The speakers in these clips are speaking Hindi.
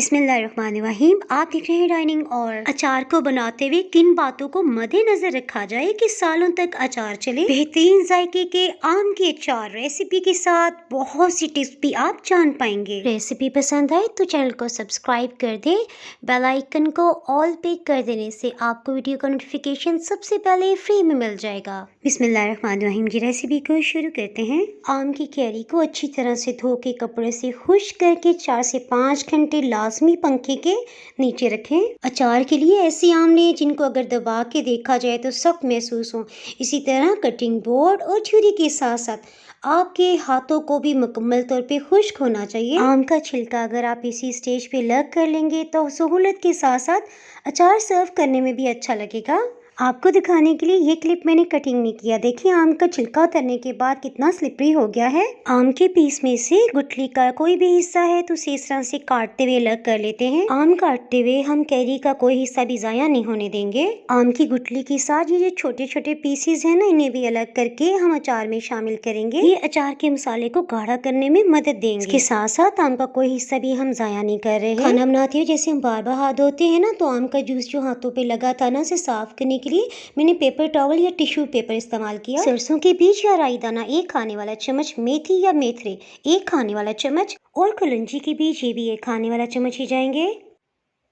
बिस्मिल्लाहिर्रहमानिर्रहीम। आप देख रहे हैं डाइनिंग। और अचार को बनाते हुए किन बातों को मद्देनजर रखा जाए कि सालों तक अचार चले। बेहतरीन जायके के आम के अचार रेसिपी के साथ बहुत सी टिप्स भी आप जान पाएंगे। रेसिपी पसंद आए तो चैनल को सब्सक्राइब कर दें। बेल आइकन को ऑल पे कर देने से आपको वीडियो का नोटिफिकेशन सबसे पहले फ्री में मिल जाएगा। बिस्मिल्लाहिर्रहमानिर्रहीम की रेसिपी को शुरू करते हैं। आम की कैरी को अच्छी तरह से धो के कपड़े से खुश्क करके 4 से 5 घंटे लाजमी पंखे के नीचे रखें। अचार के लिए ऐसे आम लें जिनको अगर दबा के देखा जाए तो सख्त महसूस हो। इसी तरह कटिंग बोर्ड और छुरी के साथ साथ आपके हाथों को भी मुकम्मल तौर पे खुश्क होना चाहिए। आम का छिलका अगर आप इसी स्टेज पे अलग कर लेंगे तो सहूलत के साथ साथ अचार सर्व करने में भी अच्छा लगेगा। आपको दिखाने के लिए ये क्लिप मैंने कटिंग नहीं किया। देखिए आम का छिलका उतरने के बाद कितना स्लिपरी हो गया है। आम के पीस में से गुठली का कोई भी हिस्सा है तो उसे इस तरह से काटते हुए अलग कर लेते हैं। आम काटते हुए हम कैरी का कोई हिस्सा भी ज़ाया नहीं होने देंगे। आम की गुठली के साथ ये जो छोटे छोटे पीसेज है ना, इन्हें भी अलग करके हम अचार में शामिल करेंगे। ये अचार के मसाले को गाढ़ा करने में मदद देंगे। इसके साथ साथ आम का कोई हिस्सा भी हम ज़ाया नहीं कर रहे हैं। खाना बनाते हुए जैसे हम बार बार हाथ धोते हैं ना, तो आम का जूस जो हाथों पे लगा था ना, उसे साफ करने के लिए मैंने पेपर टॉवल या टिश्यू पेपर इस्तेमाल किया। सरसों के बीज या राई दाना 1 खाने वाला चम्मच, मेथी या मेथरे 1 खाने वाला चम्मच और कलंजी के बीज ये भी 1 खाने वाला चम्मच ही जाएंगे।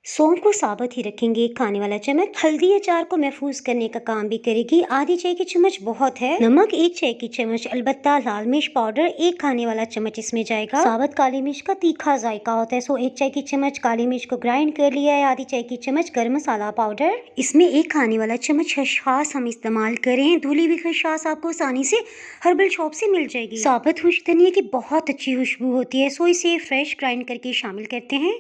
सौंफ को साबुत ही रखेंगे 1 खाने वाला चम्मच। हल्दी अचार को महफूज करने का काम भी करेगी। आधी चाय की चम्मच बहुत है। नमक 1 चाय की चम्मच। अलबत्ता लाल मिर्च पाउडर 1 खाने वाला चम्मच इसमें जाएगा। साबुत काली मिर्च का तीखा जायका होता है, सो 1 चाय की चम्मच काली मिर्च को ग्राइंड कर लिया है। आधी चाय की चम्मच गरम मसाला पाउडर। इसमें 1 खाने वाला चम्मच खसखस हम इस्तेमाल करें। धुली हुई खसखस आपको आसानी से हर्बल शॉप से मिल जाएगी। साबुत खुश्क धनिया की बहुत अच्छी खुशबू होती है, सो इसे फ्रेश ग्राइंड करके शामिल करते हैं।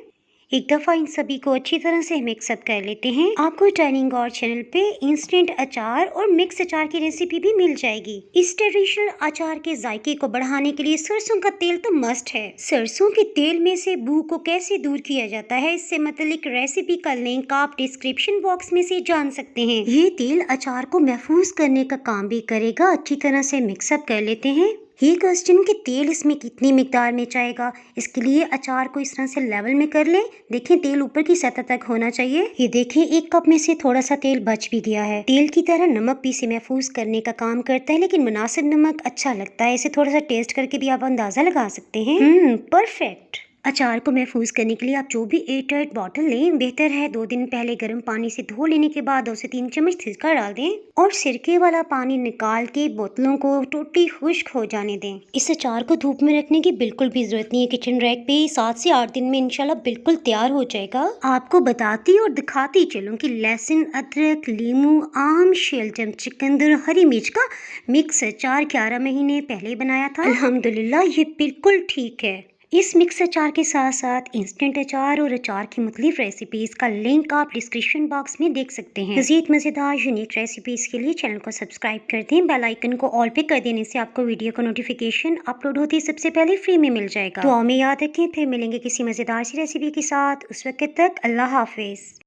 एक दफ़ा इन सभी को अच्छी तरह से मिक्सअप कर लेते हैं। आपको डाइनिंग और चैनल पे इंस्टेंट अचार और मिक्स अचार की रेसिपी भी मिल जाएगी। इस ट्रेडिशनल अचार के जायके को बढ़ाने के लिए सरसों का तेल तो मस्ट है। सरसों के तेल में से बू को कैसे दूर किया जाता है, इससे मतलब रेसिपी का लिंक आप डिस्क्रिप्शन बॉक्स में से जान सकते हैं। ये तेल अचार को महफूज करने का काम भी करेगा। अच्छी तरह से मिक्सअप कर लेते हैं। ये क्वेश्चन कि तेल इसमें कितनी मिकदार में जाएगा, इसके लिए अचार को इस तरह से लेवल में कर लें। देखें तेल ऊपर की सतह तक होना चाहिए। ये देखें 1 कप में से थोड़ा सा तेल बच भी गया है। तेल की तरह नमक भी इसे महफूज करने का काम करता है, लेकिन मुनासिब नमक अच्छा लगता है। इसे थोड़ा सा टेस्ट करके भी आप अंदाजा लगा सकते हैं। परफेक्ट। अचार को महफूज करने के लिए आप जो भी एयरटाइट बॉटल लें बेहतर है। 2 दिन पहले गर्म पानी से धो लेने के बाद 2 से 3 चम्मच सिरका डाल दें और सिरके वाला पानी निकाल के बोतलों को टोटली खुश्क हो जाने दें। इस अचार को धूप में रखने की बिल्कुल भी जरूरत नहीं है। किचन रैक पे 7 से 8 दिन में इंशाल्लाह बिल्कुल तैयार हो जाएगा। आपको बताती और दिखाती चलूं कि लहसुन, अदरक, लीमू, आम, शलजम, चुकंदर, हरी मिर्च का मिक्स अचार 11 महीने पहले बनाया था। अल्हम्दुलिल्लाह ये बिल्कुल ठीक है। इस मिक्स अचार के साथ साथ इंस्टेंट अचार और अचार की मुख्तलिफ रेसिपीज का लिंक आप डिस्क्रिप्शन बॉक्स में देख सकते हैं। मज़ीद मज़ेदार यूनिक रेसिपीज के लिए चैनल को सब्सक्राइब कर दें। बेल आइकन को ऑल पे कर देने से आपको वीडियो का नोटिफिकेशन अपलोड होती है सबसे पहले फ्री में मिल जाएगा। दुआ में याद रखें, फिर मिलेंगे किसी मज़ेदार सी रेसिपी के साथ। उस वक्त तक अल्लाह हाफिज।